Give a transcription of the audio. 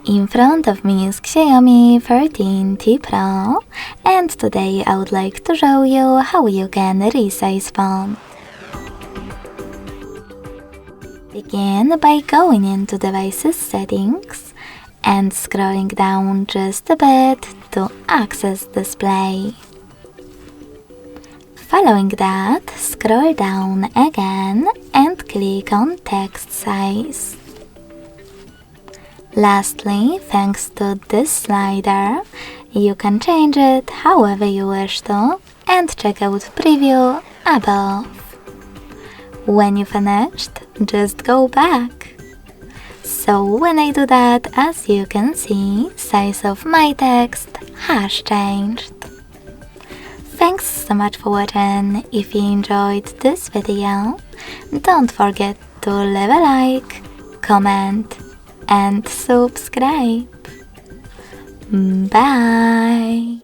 In front of me is XIAOMI 13T Pro, and today I would like to show you how you can resize font. Begin by going into Devices Settings and scrolling down just a bit to access Display. Following that, scroll down again and click on Text Size. Lastly, thanks to this slider, you can change it however you wish to and check out preview above. When you finished, just go back. So when I do that, as you can see, size of my text has changed. Thanks so much for watching. If you enjoyed this video, don't forget to leave a like, comment and subscribe. Bye!